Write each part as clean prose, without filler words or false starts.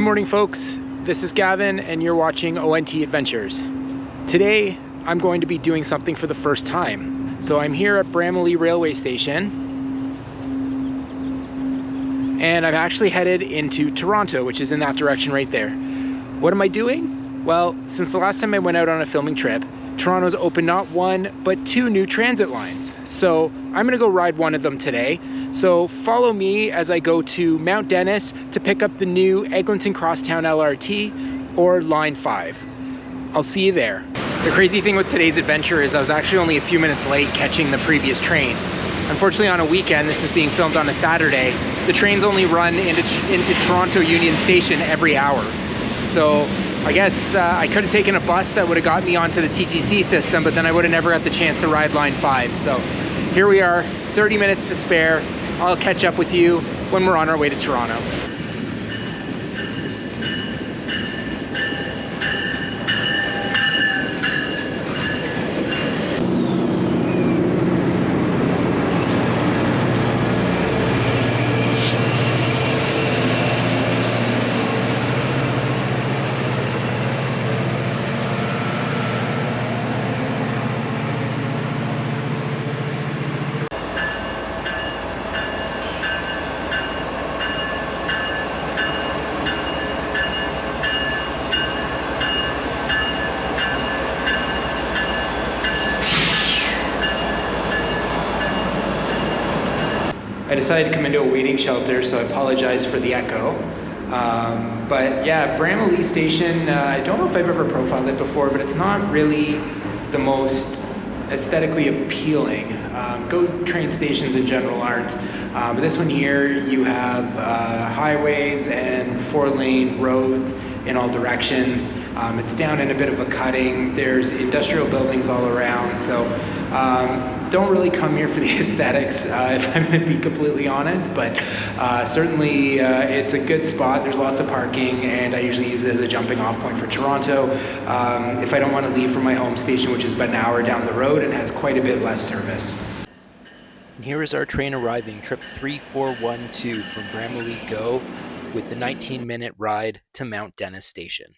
Good morning, folks. This is Gavin and you're watching ONT Adventures. Today, I'm going to be doing something for the first time. So I'm here at Bramalea Railway Station and I'm actually headed into Toronto, which is in that direction right there. What am I doing? Well, since the last time I went out on a filming trip, Toronto's opened not one, but two new transit lines. So I'm gonna go ride one of them today. So follow me as I go to Mount Dennis to pick up the new Eglinton Crosstown LRT or Line 5. I'll see you there. The crazy thing with today's adventure is I was actually only a few minutes late catching the previous train. Unfortunately, on a weekend, this is being filmed on a Saturday, the trains only run into Toronto Union Station every hour. So I guess I could have taken a bus that would have got me onto the TTC system, but then I would have never got the chance to ride Line 5. So here we are, 30 minutes to spare. I'll catch up with you when we're on our way to Toronto. I decided to come into a waiting shelter, so I apologize for the echo. But yeah, Bramalea Station, I don't know if I've ever profiled it before, but it's not really the most aesthetically appealing. Go train stations in general aren't. But this one here, you have highways and 4-lane roads in all directions. It's down in a bit of a cutting. There's industrial buildings all around, so don't really come here for the aesthetics, if I'm going to be completely honest, but certainly it's a good spot. There's lots of parking, and I usually use it as a jumping off point for Toronto if I don't want to leave from my home station, which is about an hour down the road and has quite a bit less service. And here is our train arriving, trip 3412 from Bramalea Go, with the 19-minute ride to Mount Dennis Station.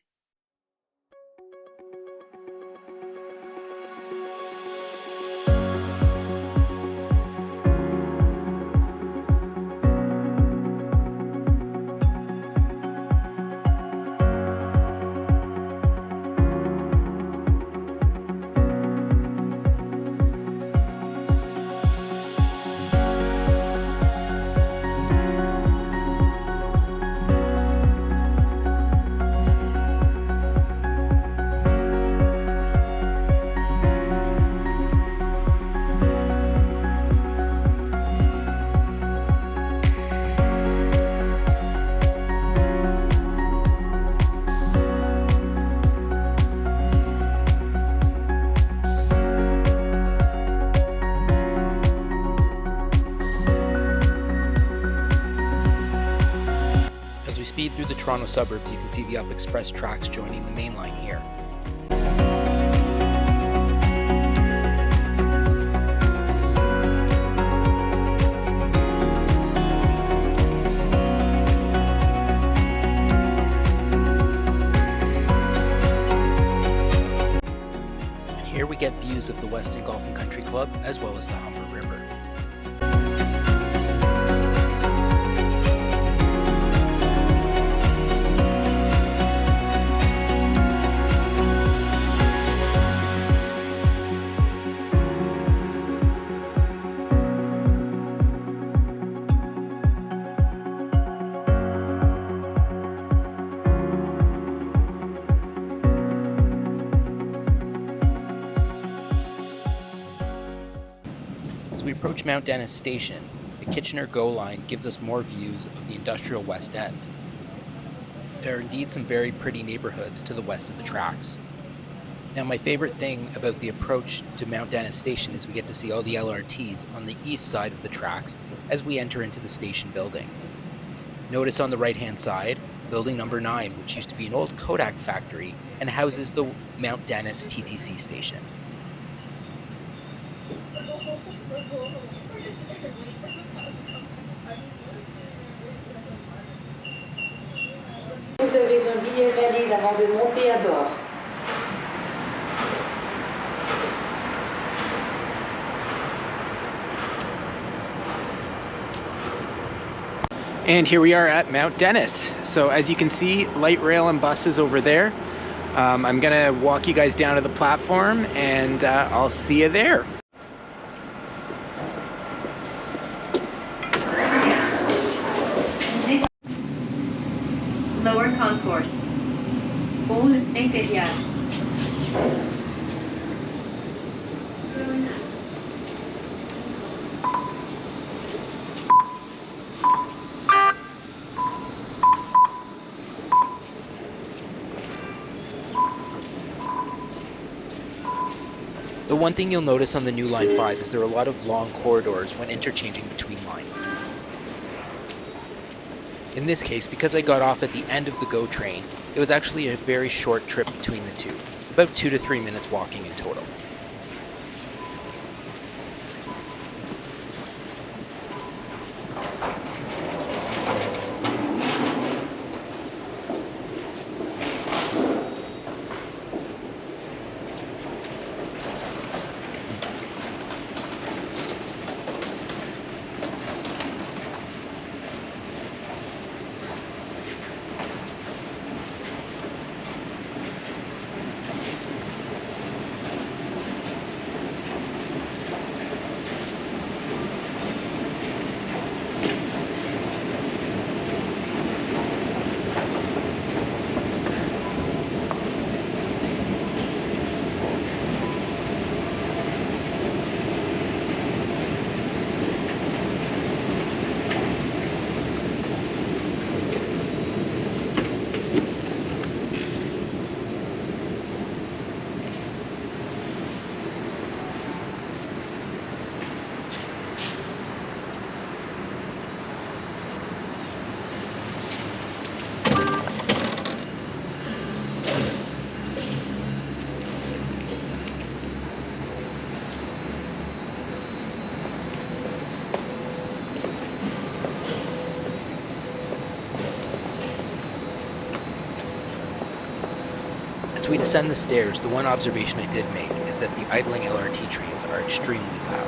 As we speed through the Toronto suburbs, you can see the Up Express tracks joining the main line here. And here we get views of the Weston Golf and Country Club as well as the Humber River. As we approach Mount Dennis Station, the Kitchener GO line gives us more views of the industrial West End. There are indeed some very pretty neighborhoods to the west of the tracks. Now, my favorite thing about the approach to Mount Dennis Station is we get to see all the LRTs on the east side of the tracks as we enter into the station building. Notice on the right-hand side, building number 9, which used to be an old Kodak factory and houses the Mount Dennis TTC station. billet valide avant de monter à bord. And here we are at Mount Dennis. So as you can see, light rail and buses over there. I'm gonna walk you guys down to the platform and I'll see you there. Lower concourse. Hall inférieur. The one thing you'll notice on the new Line 5 is there are a lot of long corridors when interchanging between lines. In this case, because I got off at the end of the GO train, it was actually a very short trip between the two, about 2 to 3 minutes walking in total. As we descend the stairs, the one observation I did make is that the idling LRT trains are extremely loud.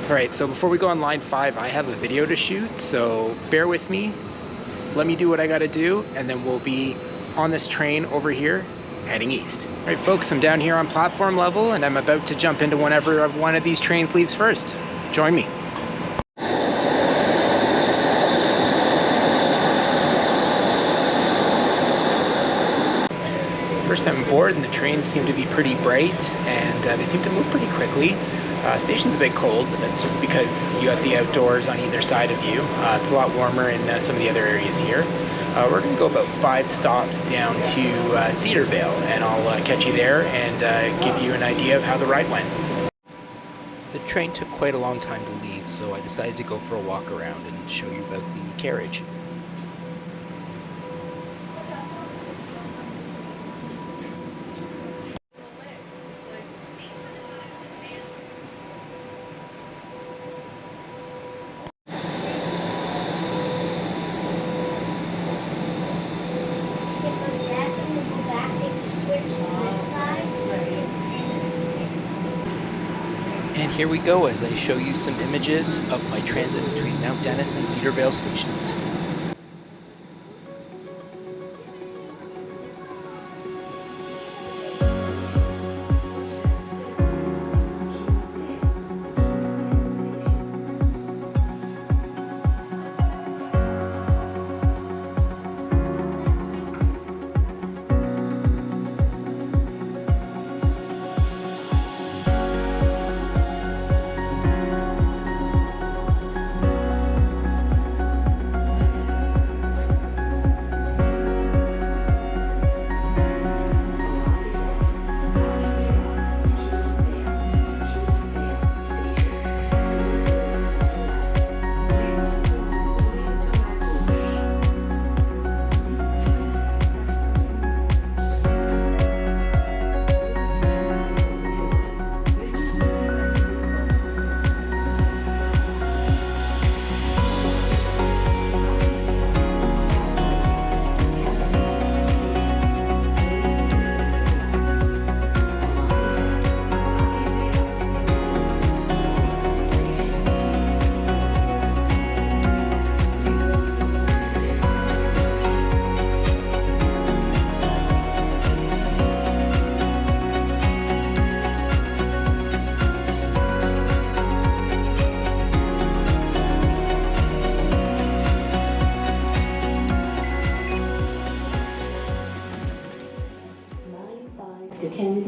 Alright, so before we go on Line 5, I have a video to shoot, so bear with me. Let me do what I gotta do, and then we'll be on this train over here, heading east. Alright folks, I'm down here on platform level, and I'm about to jump into whenever one of these trains leaves first. Join me. First time aboard, and the trains seem to be pretty bright, and they seem to move pretty quickly. Station's a bit cold, but that's just because you got the outdoors on either side of you. It's a lot warmer in some of the other areas here. We're going to go about 5 stops down to Cedarvale, and I'll catch you there and give you an idea of how the ride went. The train took quite a long time to leave, so I decided to go for a walk around and show you about the carriage. And here we go as I show you some images of my transit between Mount Dennis and Cedarvale stations.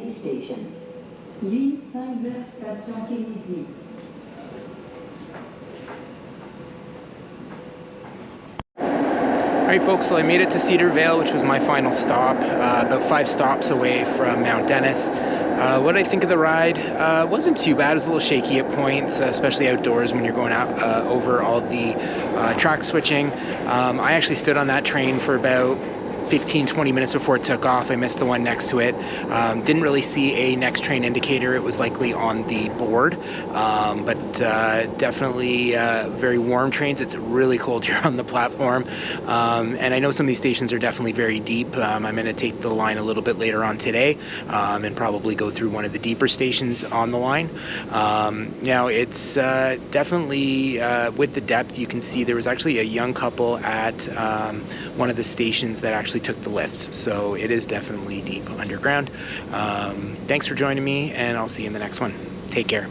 Kennedy Station. Ligne 5 vers station Kennedy. All right, folks, so I made it to Cedar Vale, which was my final stop, about 5 stops away from Mount Dennis. What did I think of the ride? Wasn't too bad. It was a little shaky at points, especially outdoors when you're going out over all the track switching. I actually stood on that train for about 15-20 minutes before it took off. I missed the one next to it. Didn't really see a next train indicator. It was likely on the board, but definitely very warm trains. It's really cold here on the platform, and I know some of these stations are definitely very deep. I'm going to take the line a little bit later on today and probably go through one of the deeper stations on the line. Now it's definitely with the depth, you can see there was actually a young couple at one of the stations that actually took the lifts, so it is definitely deep underground. Thanks for joining me, and I'll see you in the next one. Take care.